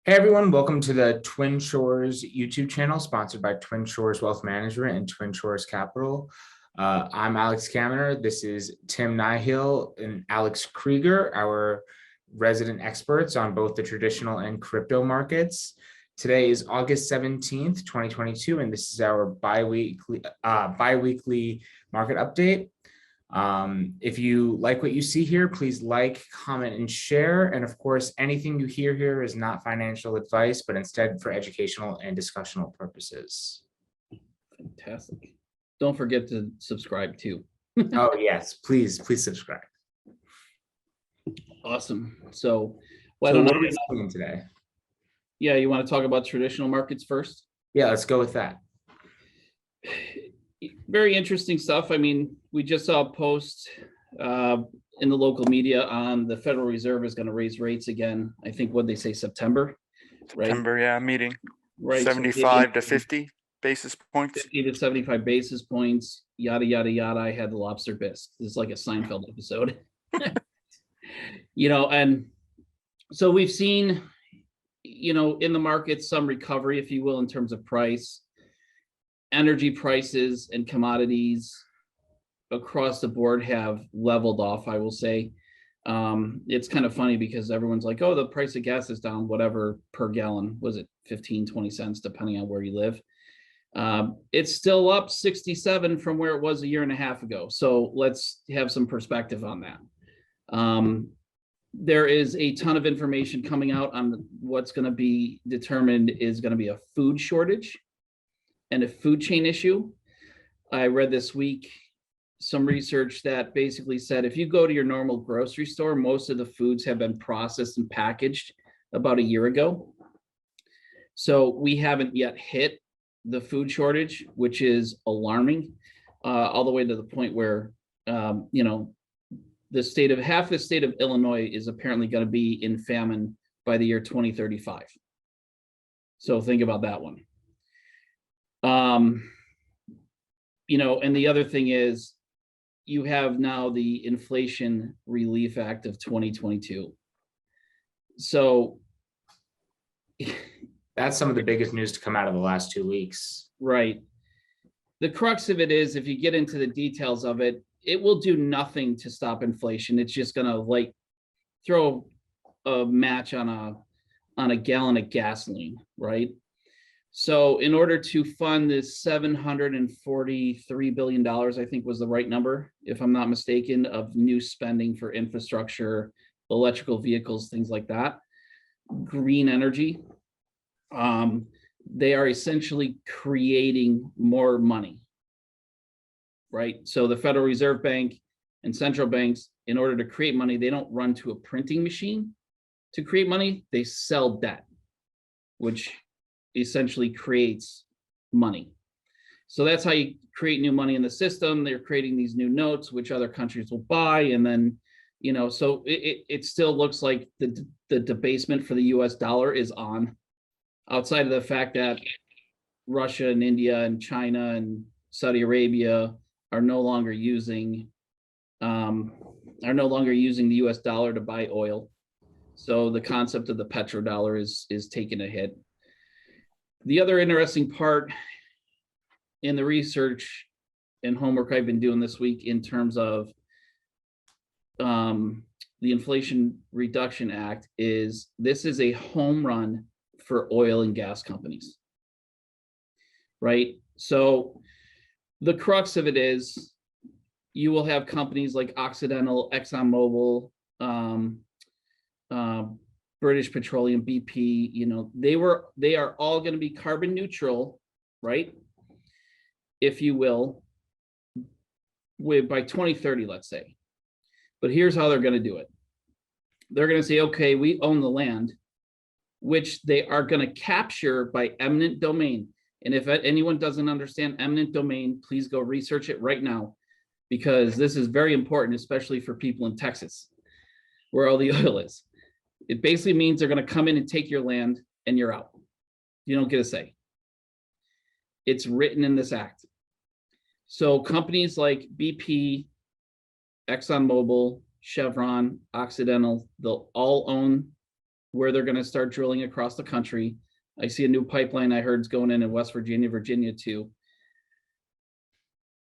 Hey everyone, welcome to the Twin Shores YouTube channel sponsored by Twin Shores Wealth Management and Twin Shores Capital. I'm Alex Kaminer. This is Tim Nihil and Alex Krieger, our resident experts on both the traditional and crypto markets. Today is August 17th, 2022, and this is our bi-weekly market update. If you like what you see here, please like, comment, and share. And of course, anything you hear here is not financial advice, but instead for educational and discussional purposes. Fantastic. Don't forget to subscribe too. Oh, yes, please subscribe. Awesome. So what are we seeing today? Yeah, you want to talk about traditional markets first? Yeah, let's go with that. Very interesting stuff. I mean, we just saw a post in the local media on the Federal Reserve is going to raise rates again. I think what they say September, right? September, yeah, meeting. Right. 75 to 50 basis points. 50 to 75 basis points, yada, yada, yada. I had the lobster bisque. This is like a Seinfeld episode. And so we've seen, in the market, some recovery, if you will, in terms of price. Energy prices and commodities across the board have leveled off, I will say. It's kind of funny because everyone's like, oh, the price of gas is down, whatever, per gallon. Was it 15, 20 cents, depending on where you live? It's still up 67 from where it was a year and a half ago. So let's have some perspective on that. There is a ton of information coming out on what's going to be determined is going to be a food shortage and a food chain issue. I read this week some research that basically said if you go to your normal grocery store, most of the foods have been processed and packaged about a year ago. So we haven't yet hit the food shortage, which is alarming, all the way to the point where, half the state of Illinois is apparently going to be in famine by the year 2035. So think about that one. And the other thing is you have now the Inflation Relief Act of 2022. So that's some of the biggest news to come out of the last 2 weeks. Right. The crux of it is, if you get into the details of it, it will do nothing to stop inflation. It's just going to throw a match on a gallon of gasoline, right? So in order to fund this $743 billion, I think was the right number, if I'm not mistaken, of new spending for infrastructure, electrical vehicles, things like that, green energy, they are essentially creating more money, right? So the Federal Reserve Bank and central banks, in order to create money, they don't run to a printing machine to create money, they sell debt, which essentially creates money. So that's how you create new money in the system. They're creating these new notes, which other countries will buy. And then, so it still looks like the debasement for the US dollar is on, outside of the fact that Russia and India and China and Saudi Arabia are no longer using the US dollar to buy oil. So the concept of the petrodollar is taking a hit. The other interesting part in the research and homework I've been doing this week in terms of the Inflation Reduction Act is this is a home run for oil and gas companies, right? So the crux of it is you will have companies like Occidental, ExxonMobil, British Petroleum, BP, they are all going to be carbon neutral, right? If you will, by 2030, let's say. But here's how they're going to do it. They're going to say, okay, we own the land, which they are going to capture by eminent domain. And if anyone doesn't understand eminent domain, please go research it right now, because this is very important, especially for people in Texas, where all the oil is. It basically means they're going to come in and take your land and you're out. You don't get a say. It's written in this act. So companies like BP, ExxonMobil, Chevron, Occidental, they'll all own where they're going to start drilling across the country. I see a new pipeline I heard is going in West Virginia, Virginia too.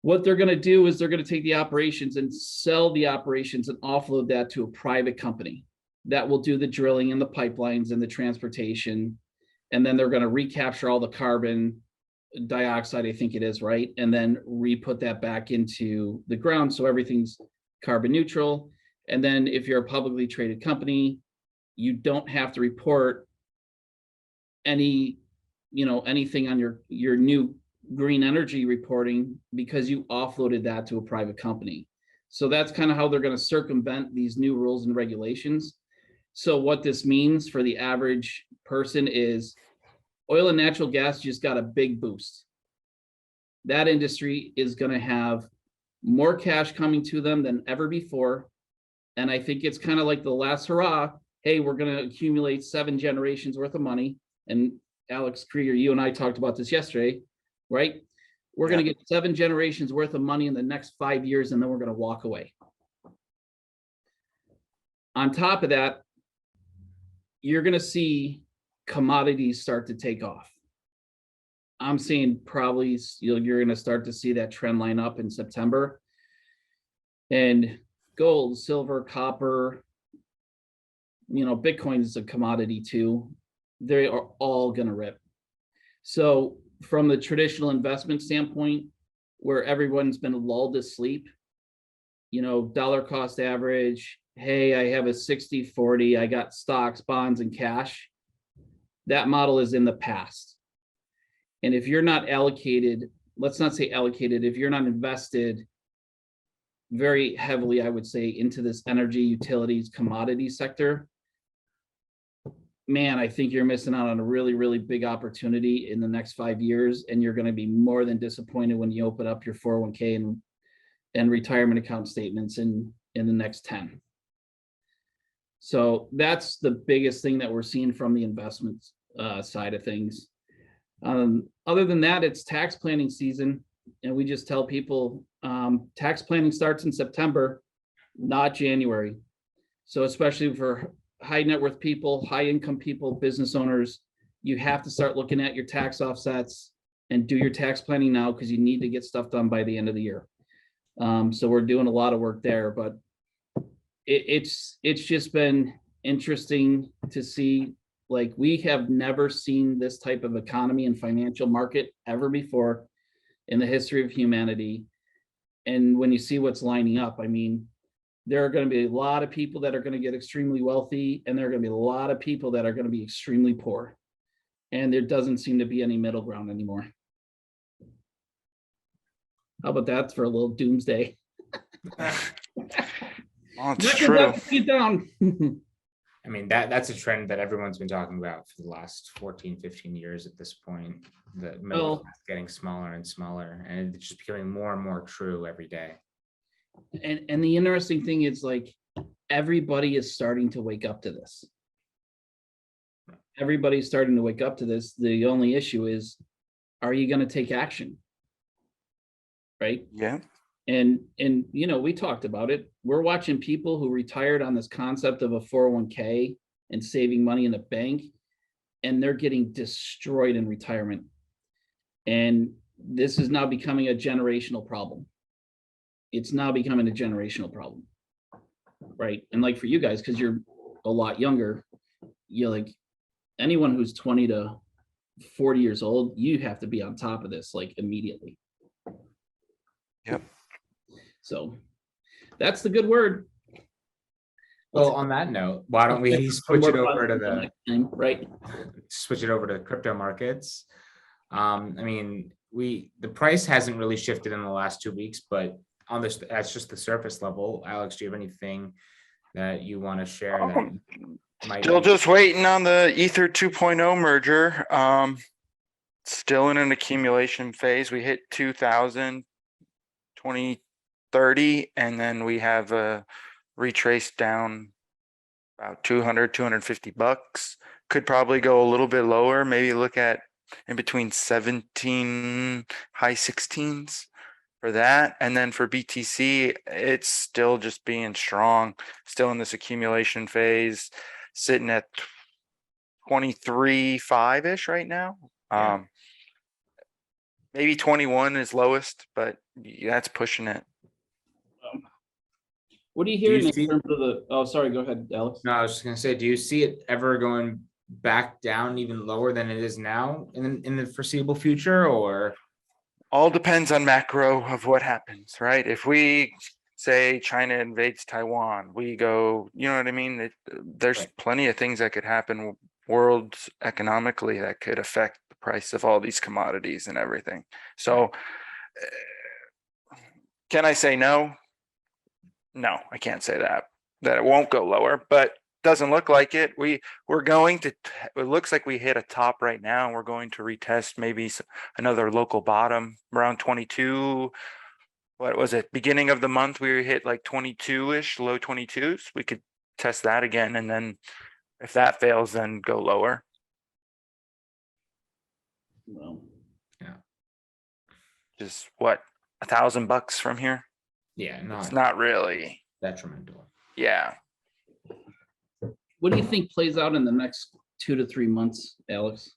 What they're going to do is they're going to take the operations and sell the operations and offload that to a private company that will do the drilling and the pipelines and the transportation. And then they're going to recapture all the carbon dioxide, I think it is, right? And then re-put that back into the ground. So everything's carbon neutral. And then if you're a publicly traded company, you don't have to report any, anything on your new green energy reporting because you offloaded that to a private company. So that's kind of how they're going to circumvent these new rules and regulations. So what this means for the average person is oil and natural gas just got a big boost. That industry is going to have more cash coming to them than ever before. And I think it's kind of like the last hurrah. Hey, we're going to accumulate 7 generations worth of money. And Alex Krieger, you and I talked about this yesterday, right? We're going to get 7 generations worth of money in the next 5 years, and then we're going to walk away. On top of that, you're going to see commodities start to take off. I'm seeing probably you're going to start to see that trend line up in September. And gold, silver, copper, Bitcoin is a commodity too. They are all going to rip. So from the traditional investment standpoint, where everyone's been lulled to sleep, dollar cost average, hey, I have a 60-40, I got stocks, bonds, and cash. That model is in the past. And if you're not allocated, let's not say allocated, if you're not invested very heavily, I would say, into this energy, utilities, commodity sector, man, I think you're missing out on a really, really big opportunity in the next 5 years. And you're going to be more than disappointed when you open up your 401k and retirement account statements in the next 10. So that's the biggest thing that we're seeing from the investment side of things. Other than that, it's tax planning season. And we just tell people tax planning starts in September, not January. So especially for high net worth people, high income people, business owners, you have to start looking at your tax offsets and do your tax planning now because you need to get stuff done by the end of the year. So we're doing a lot of work there, but it's just been interesting to see. Like, we have never seen this type of economy and financial market ever before in the history of humanity. And when you see what's lining up, I mean, there are going to be a lot of people that are going to get extremely wealthy, and there are going to be a lot of people that are going to be extremely poor. And there doesn't seem to be any middle ground anymore. How about that for a little doomsday? Well, it's true. Get down. I mean, that's a trend that everyone's been talking about for the last 14, 15 years at this point. The middle class getting smaller and smaller, and it's just becoming more and more true every day. And the interesting thing is, like, everybody is starting to wake up to this. Everybody's starting to wake up to this. The only issue is, are you going to take action? Right? Yeah. And we talked about it. We're watching people who retired on this concept of a 401k and saving money in a bank, and they're getting destroyed in retirement. And this is now becoming a generational problem. It's now becoming a generational problem, right? And like for you guys, because you're a lot younger, you're like, anyone who's 20 to 40 years old, you have to be on top of this like immediately. Yep. So that's the good word. Well, on that note, why don't we switch it over to the crypto markets? I mean, the price hasn't really shifted in the last 2 weeks, but on this, that's just the surface level. Alex, do you have anything that you want to share? Still just waiting on the Ether 2.0 merger. Still in an accumulation phase. We hit 2,000, 2030, and then we have retraced down about 200, 250 bucks. Could probably go a little bit lower, maybe look at in between 17, high 16s for that. And then for BTC, it's still just being strong, still in this accumulation phase, sitting at 23.5-ish right now. Yeah. Maybe 21 is lowest, but that's pushing it. What are you Do you hearing in see- terms of the, oh, sorry, go ahead, Alex. No, I was just gonna say, do you see it ever going back down even lower than it is now in the foreseeable future, or? All depends on macro of what happens, right? If we say China invades Taiwan, we go, you know what I mean? There's Right. plenty of things that could happen worlds economically that could affect the price of all these commodities and everything. So can I say no? No, I can't say that it won't go lower, but doesn't look like it. We're going to, it looks like we hit a top right now, and we're going to retest maybe another local bottom around 22. What was it? Beginning of the month, we hit like 22-ish, low 22s. We could test that again, and then if that fails, then go lower. Well, Just what, $1,000 from here? Yeah, It's not not really. detrimental. Yeah. what do you think plays out in the next 2 to 3 months, Alex?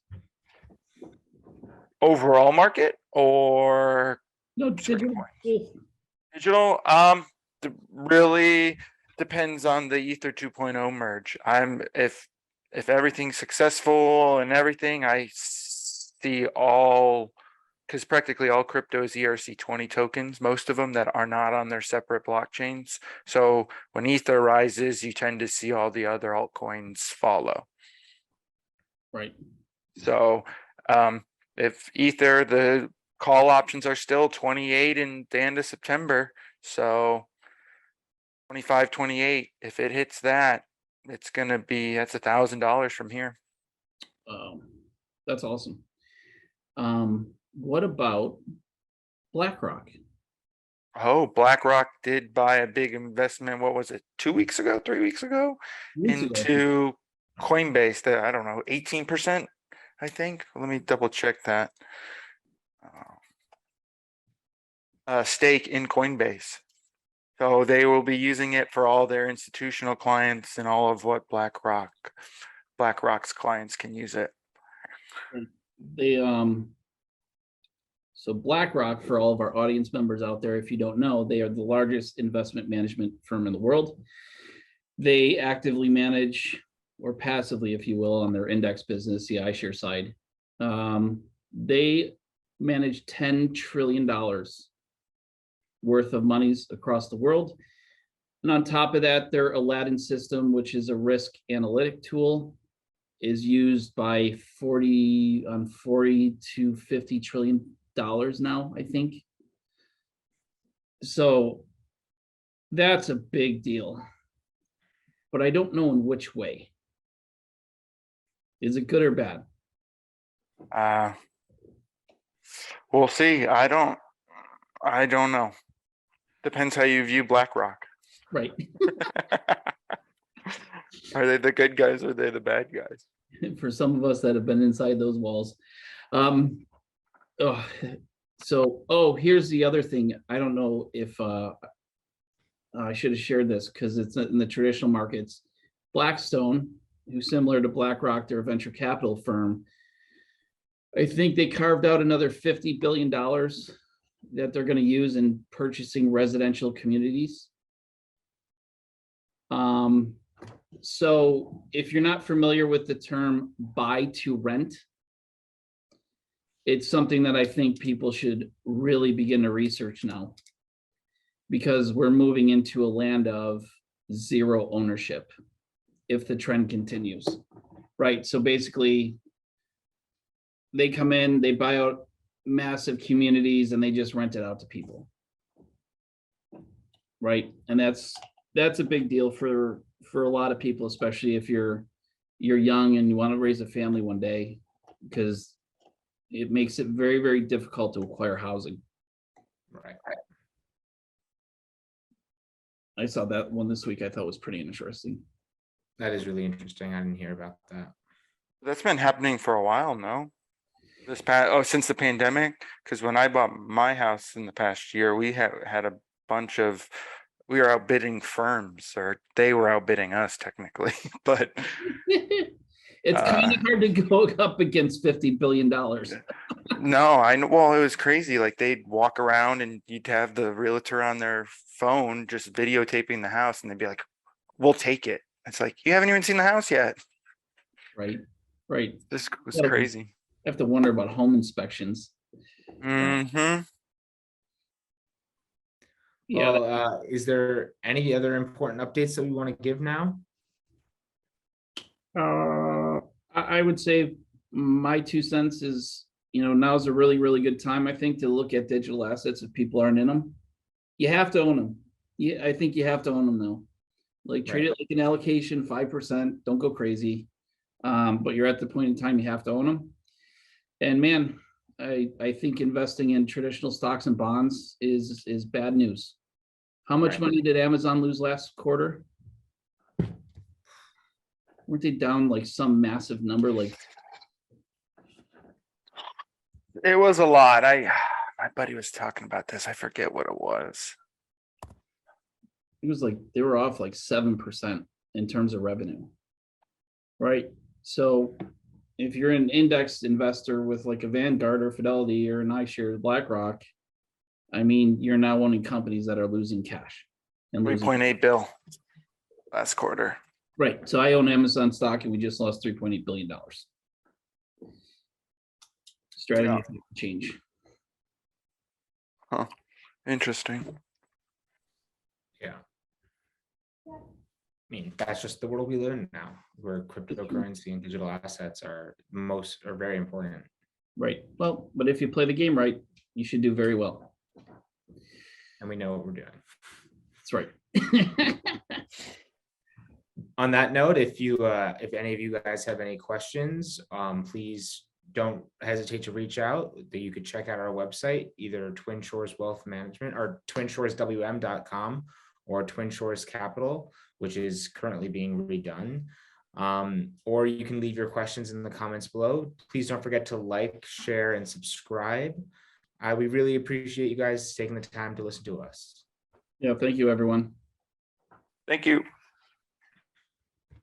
Overall market or No, certain digital. coins? Digital, really depends on the Ether 2.0 merge. If everything's successful and everything, I see all, because practically all crypto is ERC20 tokens, most of them that are not on their separate blockchains. So when Ether rises, you tend to see all the other altcoins follow. Right. So if Ether, the call options are still 28 in the end of September. So 25, 28, if it hits that, it's gonna be, that's $1,000 from here. That's awesome. What about BlackRock? Oh, BlackRock did buy a big investment. What was it? 2 weeks ago, 3 weeks ago, Weeks ago. into Coinbase. That, I don't know, 18%, I think. Let me double check that. Stake in Coinbase. So they will be using it for all their institutional clients and all of what BlackRock's clients can use it. They so BlackRock, for all of our audience members out there, if you don't know, they are the largest investment management firm in the world. They actively manage, or passively, if you will, on their index business, the iShare side. They manage $10 trillion worth of monies across the world. And on top of that, their Aladdin system, which is a risk analytic tool, is used by 40 to 50 trillion dollars now, I think. So that's a big deal, but I don't know in which way. Is it good or bad? We'll see. I don't know. Depends how you view BlackRock. Right. Are they the good guys or are they the bad guys? For some of us that have been inside those walls. Here's the other thing. I don't know if I should have shared this because it's in the traditional markets. Blackstone, who's similar to BlackRock, they're a venture capital firm. I think they carved out another $50 billion that they're going to use in purchasing residential communities. So if you're not familiar with the term buy to rent, it's something that I think people should really begin to research now, because we're moving into a land of zero ownership if the trend continues, right? So basically, they come in, they buy out massive communities, and they just rent it out to people, right? And that's a big deal for a lot of people, especially if you're young and you want to raise a family one day, because it makes it very, very difficult to acquire housing. Right. I saw that one this week. I thought was pretty interesting. That is really interesting. I didn't hear about that. That's been happening for a while, no? Since the pandemic, because when I bought my house in the past year, we had a bunch of, we were outbidding firms, or they were outbidding us technically, but It's kind of hard to go up against $50 billion. No, I know. Well, it was crazy. Like they'd walk around and you'd have the realtor on their phone just videotaping the house, and they'd be like, "We'll take it." It's like you haven't even seen the house yet. Right, right. This was Yeah. crazy. I have to wonder about home inspections. Hmm. Yeah, Well, is there any other important updates that we want to give now? I would say my 2 cents is, now's a really, really good time, I think, to look at digital assets if people aren't in them. You have to own them. Yeah, I think you have to own them though. Like treat it like an allocation, 5%, don't go crazy. But you're at the point in time you have to own them. And man, I think investing in traditional stocks and bonds is bad news. How much money did Amazon lose last quarter? Weren't they down like some massive number? Like It was a lot. My buddy was talking about this. I forget what it was. it was like they were off like 7% in terms of revenue. Right. So if you're an index investor with like a Vanguard or Fidelity or an iShares BlackRock, I mean, you're now owning companies that are losing cash and losing. 3.8 bill last quarter. Right. So I own Amazon stock and we just lost $3.8 billion. Strategy change. Huh. Interesting. Yeah. I mean, that's just the world we live in now, where cryptocurrency and digital assets are very important. Right. Well, but if you play the game right, you should do very well. And we know what we're doing. That's right. On that note, if any of you guys have any questions, please don't hesitate to reach out. You could check out our website, either Twin Shores Wealth Management or twinshoreswm.com or Twin Shores Capital, which is currently being redone. Or you can leave your questions in the comments below. Please don't forget to like, share, and subscribe. We really appreciate you guys taking the time to listen to us. Yeah. Thank you, everyone. Thank you.